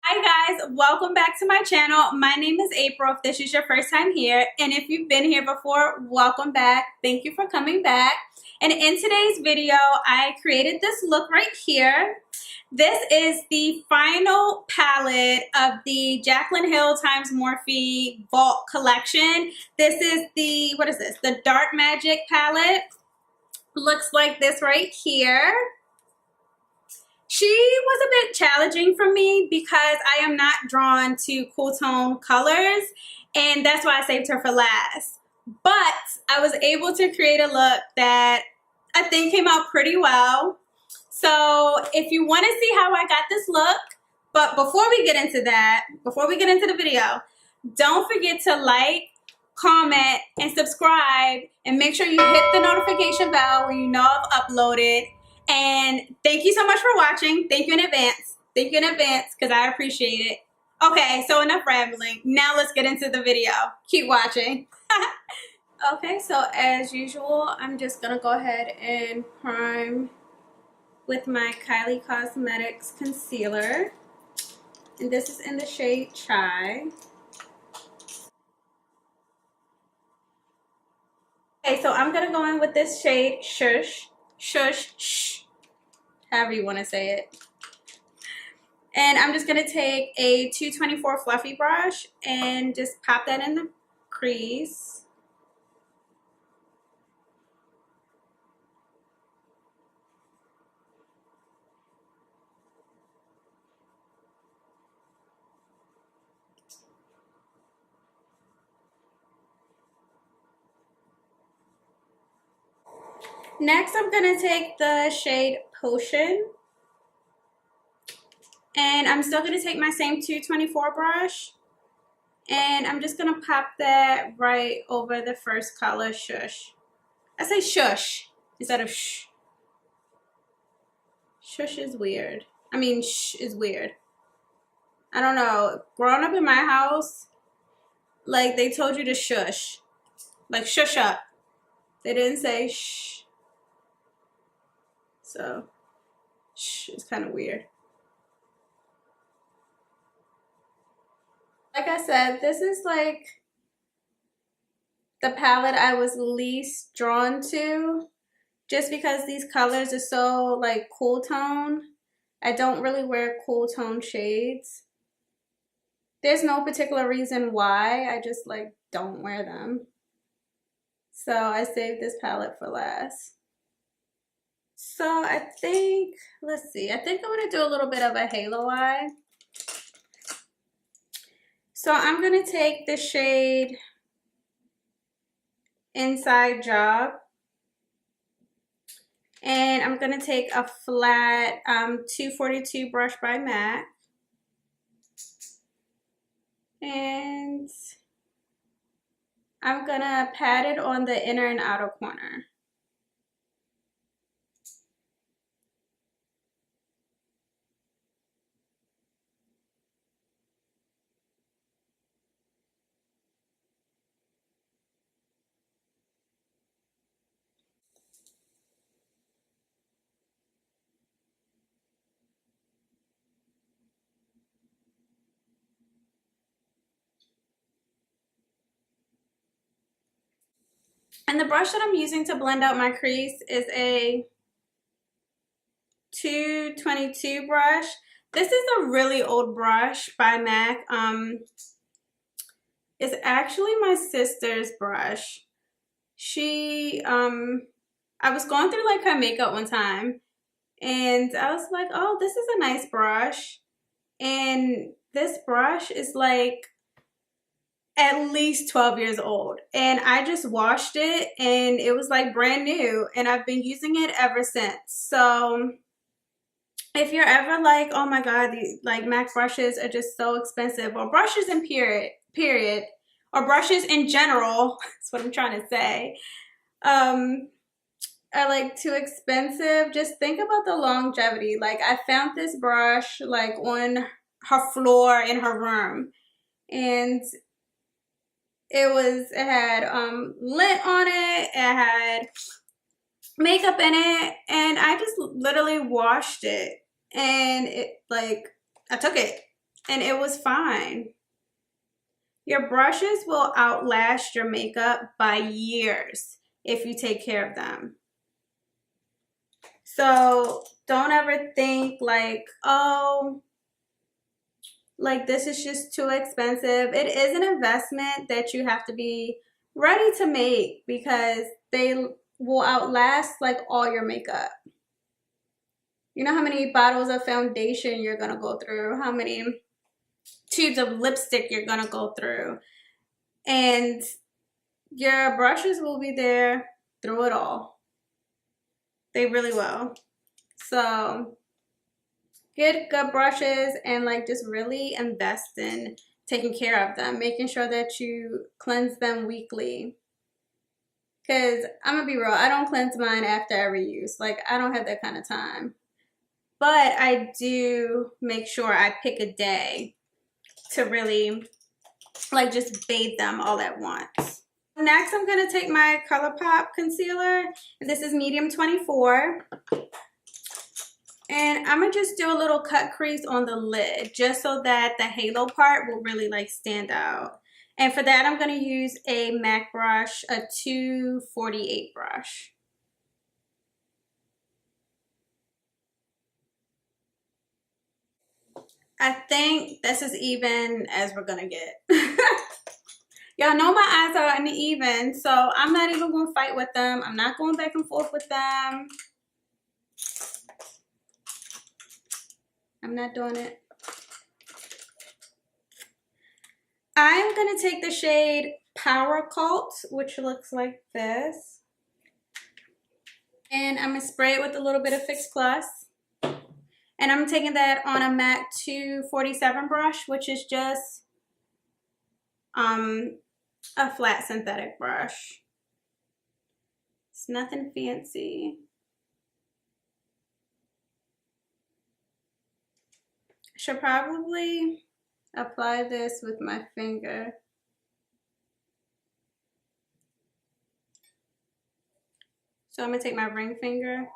Hi guys, welcome back to my channel. My name is April if this is your first time here, and if you've been here before, welcome back. Thank you for coming back. And in today's video, I created this look right here. This is the final palette of the Jaclyn Hill times Morphe Vault collection. This is the, what is this? The Dark Magic palette. Looks like this right here. She was a bit challenging for me because I am not drawn to cool tone colors, and that's why I saved her for last. But I was able to create a look that I think came out pretty well. So if you want to see how I got this look, but before we get into that, before we get into the video, don't forget to like, comment, and subscribe, and make sure you hit the notification bell when you know I've uploaded. And thank you so much for watching. Thank you in advance. Thank you in advance because I appreciate it. Okay, so enough rambling. Now let's get into the video. Keep watching. Okay, so as usual, I'm just going to go ahead and prime with my Kylie Cosmetics concealer. And this is in the shade Chai. Okay, so I'm going to go in with this shade Shush. Shush. Shh. However you want to say it. And I'm just going to take a 224 fluffy brush and just pop that in the crease. Next, I'm going to take the shade Potion. And I'm still going to take my same 224 brush. And I'm just going to pop that right over the first color, Shush. I say shush instead of shh. Shush is weird. I mean, shh is weird. I don't know. Growing up in my house, like, they told you to shush. Like, shush up. They didn't say shh. So, shh is kind of weird. Like I said, this is like the palette I was least drawn to just because these colors are so like cool tone. I don't really wear cool tone shades. There's no particular reason why, I just like don't wear them. So I saved this palette for last. So I think, let's see, I think I'm gonna do a little bit of a halo eye. So I'm going to take the shade Inside Job, and I'm going to take a flat 242 brush by MAC, and I'm going to pat it on the inner and outer corner. And the brush that I'm using to blend out my crease is a 222 brush. This is a really old brush by MAC. It's actually my sister's brush. I was going through like her makeup one time, and I was like, oh, this is a nice brush. And this brush is like at least 12 years old, and I just washed it and it was like brand new, and I've been using it ever since. So if you're ever like, oh my god, these like MAC brushes are just so expensive, or brushes in period, or brushes in general, that's what I'm trying to say, are like too expensive, just think about the longevity. Like, I found this brush like on her floor in her room, and it had lint on it, it had makeup in it, and I just literally washed it, and it like, I took it and it was fine. Your brushes will outlast your makeup by years if you take care of them. So don't ever think like, oh, like this is just too expensive. It is an investment that you have to be ready to make because they will outlast like all your makeup. You know how many bottles of foundation you're gonna go through, how many tubes of lipstick you're gonna go through, and your brushes will be there through it all. They really will. So get good brushes and like just really invest in taking care of them, making sure that you cleanse them weekly. Because I'm gonna be real, I don't cleanse mine after every use. Like, I don't have that kind of time. But I do make sure I pick a day to really like just bathe them all at once. Next, I'm gonna take my ColourPop concealer. This is medium 24. And I'm gonna just do a little cut crease on the lid just so that the halo part will really like stand out. And for that, I'm gonna use a MAC brush, a 248 brush. I think this is even as we're gonna get. Y'all know my eyes are uneven, so I'm not even gonna fight with them. I'm not going back and forth with them. I'm not doing it. I'm gonna take the shade Power Cult, which looks like this. And I'm gonna spray it with a little bit of Fix Plus. And I'm taking that on a MAC 247 brush, which is just a flat synthetic brush. It's nothing fancy. I should probably apply this with my finger. So I'm gonna take my ring finger.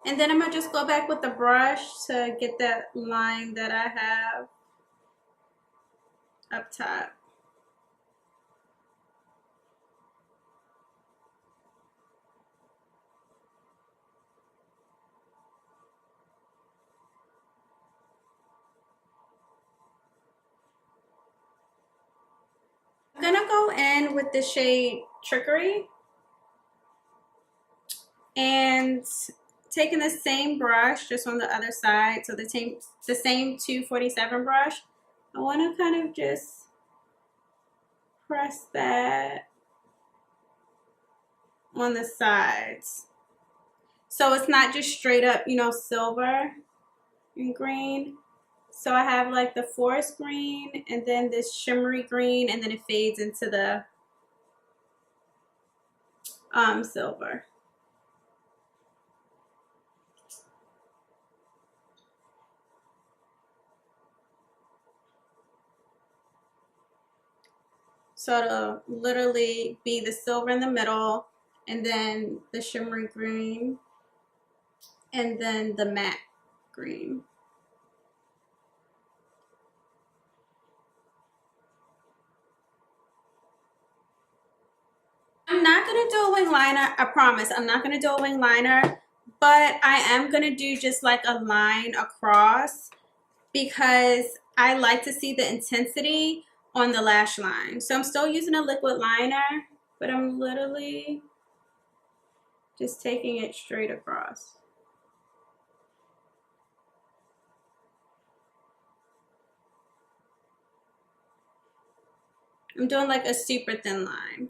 And then I'm gonna just go back with the brush to get that line that I have up top. I'm gonna go in with the shade Trickery and taking the same brush just on the other side, so the same 247 brush, I want to kind of just press that on the sides so it's not just straight up, you know, silver and green. So I have like the forest green and then this shimmery green, and then it fades into the silver. So it'll literally be the silver in the middle, and then the shimmery green, and then the matte green. I'm not gonna do a wing liner, I promise. I'm not gonna do a wing liner, but I am gonna do just like a line across because I like to see the intensity on the lash line. So I'm still using a liquid liner, but I'm literally just taking it straight across. I'm doing like a super thin line.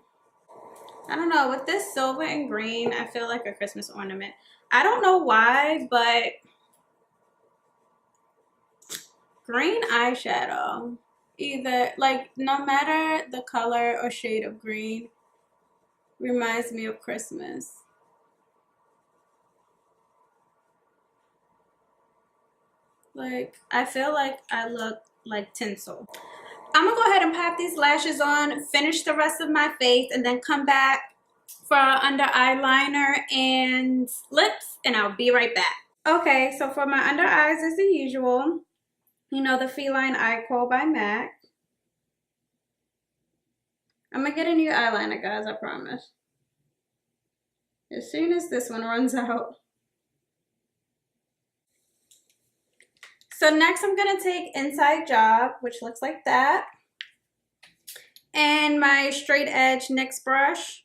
I don't know, with this silver and green, I feel like a Christmas ornament. I don't know why, but green eyeshadow, either like no matter the color or shade of green, reminds me of Christmas. Like, I feel like I look like tinsel. I'm gonna go ahead and pop these lashes on, finish the rest of my face, and then come back for under eyeliner and lips, and I'll be right back. Okay, so for my under eyes as the usual, you know, the Feline Eye Quo by MAC. I'm gonna get a new eyeliner, guys, I promise. As soon as this one runs out. So next I'm gonna take Inside Job, which looks like that, and my straight edge NYX brush,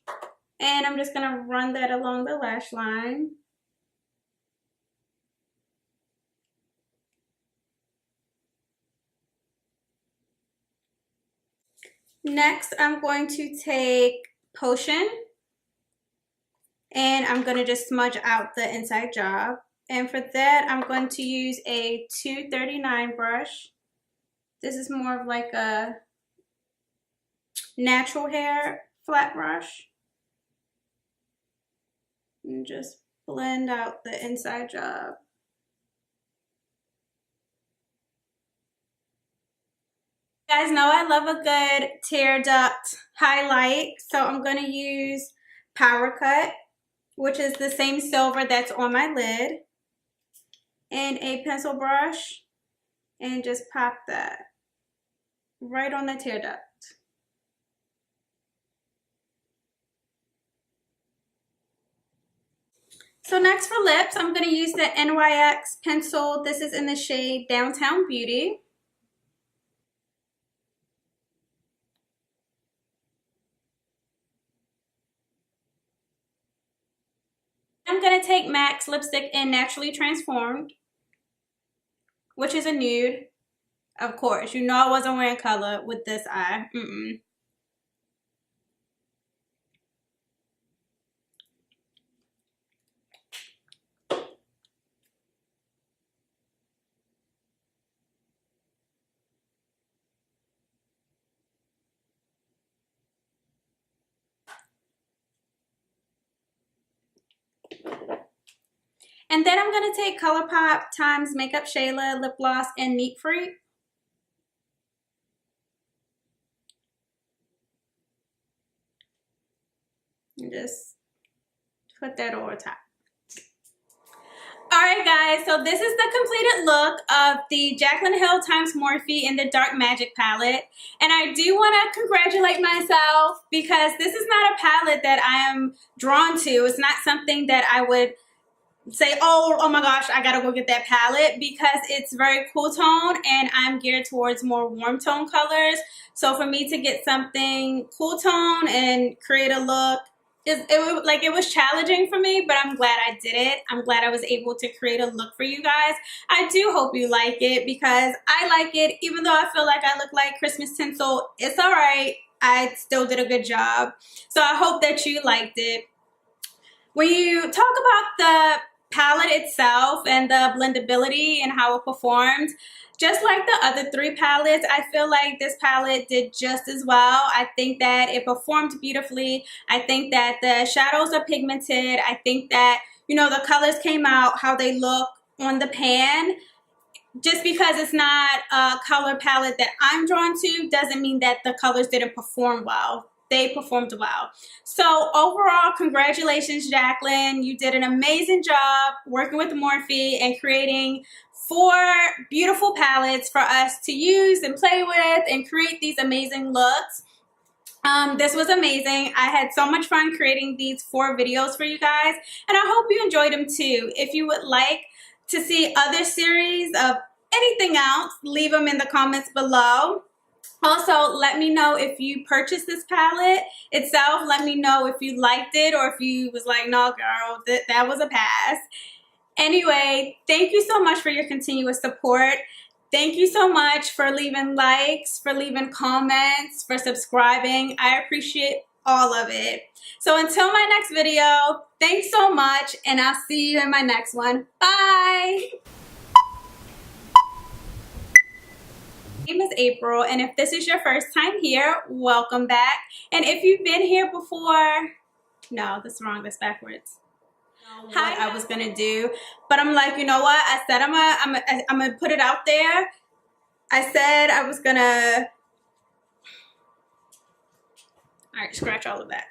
and I'm just gonna run that along the lash line. Next, I'm going to take Potion, and I'm gonna just smudge out the Inside Job. And for that, I'm going to use a 239 brush. This is more of like a natural hair flat brush. And just blend out the Inside Job. You guys know I love a good tear duct highlight, so I'm going to use Power Cut, which is the same silver that's on my lid, and a pencil brush, and just pop that right on the tear duct. So next for lips, I'm going to use the NYX pencil. This is in the shade Downtown Beauty. I'm going to take MAC's lipstick in Naturally Transformed, which is a nude. Of course, you know I wasn't wearing color with this eye. And then I'm going to take ColourPop times Makeup Shayla Lip Gloss and Neat Freak. And just put that over top. Alright guys, so this is the completed look of the Jaclyn Hill times Morphe in the Dark Magic palette. And I do want to congratulate myself because this is not a palette that I am drawn to. It's not something that I would say, oh my gosh, I gotta go get that palette, because it's very cool tone and I'm geared towards more warm tone colors. So for me to get something cool tone and create a look, it was challenging for me, but I'm glad I did it. I'm glad I was able to create a look for you guys. I do hope you like it because I like it. Even though I feel like I look like Christmas tinsel, it's all right. I still did a good job. So I hope that you liked it. When you talk about the palette itself and the blendability and how it performed, just like the other three palettes, I feel like this palette did just as well. I think that it performed beautifully. I think that the shadows are pigmented. I think that, you know, the colors came out how they look on the pan. Just because it's not a color palette that I'm drawn to doesn't mean that the colors didn't perform well. They performed well. So overall, congratulations, Jaclyn. You did an amazing job working with Morphe and creating 4 beautiful palettes for us to use and play with and create these amazing looks. This was amazing. I had so much fun creating these 4 videos for you guys, and I hope you enjoyed them too. If you would like to see other series of anything else, leave them in the comments below. Also, let me know if you purchased this palette itself. Let me know if you liked it or if you was like, no girl, that was a pass. Anyway, thank you so much for your continuous support. Thank you so much for leaving likes, for leaving comments, for subscribing. I appreciate all of it. So until my next video, thanks so much, and I'll see you in my next one. Bye! My name is April, and if this is your first time here, welcome back. And if you've been here before, no, that's wrong, that's backwards. What I was gonna do, but I'm like, you know what? I said I'm gonna put it out there. I said I was gonna, all right, scratch all of that.